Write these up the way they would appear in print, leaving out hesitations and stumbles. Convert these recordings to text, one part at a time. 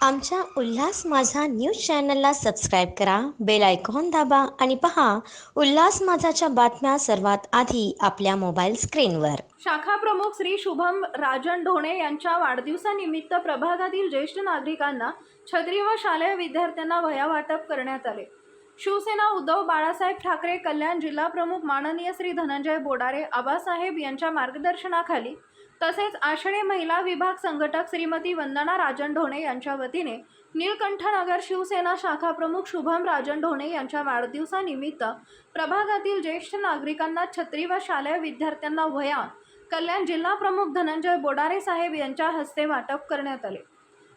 आमच्या उल्हास माझा न्यूज चॅनलला सबस्क्राईब करा, बेल आयकॉन दाबा आणि पहा उल्हास माझाच्या बातम्या सर्वात आधी आपल्या मोबाईल स्क्रीनवर. शाखा प्रमुख श्री शुभम राजन ढोणे यांच्या वाढदिवसानिमित्त प्रभागातील ज्येष्ठ नागरिकांना छत्री व शालेय विद्यार्थ्यांना वह्या वाटप करण्यात आले. शिवसेना उद्धव बाळासाहेब ठाकरे कल्याण जिल्हा प्रमुख माननीय श्री धनंजय बोडारे आबासाहेब यांच्या मार्गदर्शनाखाली तसेच आषाढी महिला विभाग संघटक श्रीमती वंदना राजन ढोणे यांच्या वतीने नीलकंठनगर शिवसेना शाखा प्रमुख शुभम राजन ढोणे यांच्या वाढदिवसानिमित्त प्रभागातील ज्येष्ठ नागरिकांना छत्री व शालेय विद्यार्थ्यांना वह्या कल्याण जिल्हा प्रमुख धनंजय बोडारे साहेब यांच्या हस्ते वाटप करण्यात आले.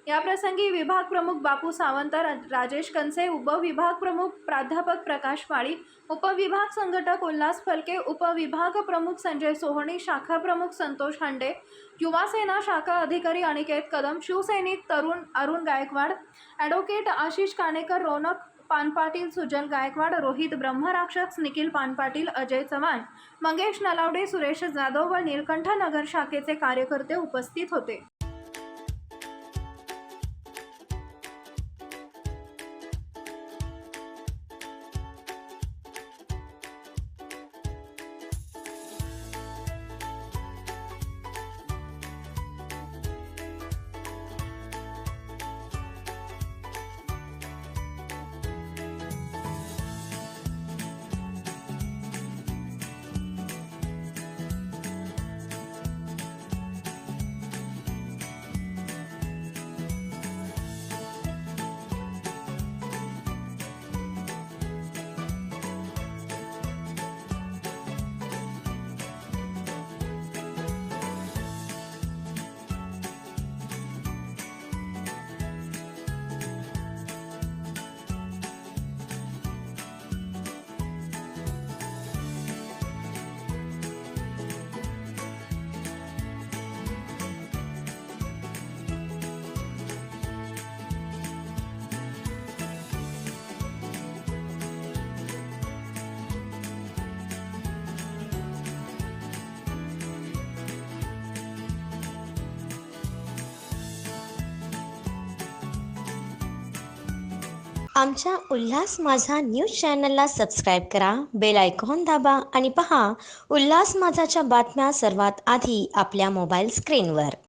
याप्रसंगी विभाग प्रमुख बापू सावंत, राजेश कनसे, उपविभाग प्रमुख प्राध्यापक प्रकाश माळी, उपविभाग संघटक उल्हास फलके, उपविभाग प्रमुख संजय सोहणी, शाखा प्रमुख संतोष हांडे, युवा सेना शाखा अधिकारी अनिकेत कदम, शिवसैनिक तरुण अरुण गायकवाड, ॲडव्होकेट आशिष काणेकर, रौनक पानपाटील, सुजल गायकवाड, रोहित ब्रह्मराक्षस, निखिल पानपाटील, अजय चव्हाण, मंगेश नलावडे, सुरेश जाधव व नीलकंठनगर शाखेचे कार्यकर्ते उपस्थित होते. आमच्या उल्हास माझा न्यूज चॅनलला सबस्क्राईब करा, बेल आयकॉन दाबा आणि पहा उल्हास माझाच्या बातम्या सर्वात आधी आपल्या मोबाईल स्क्रीनवर.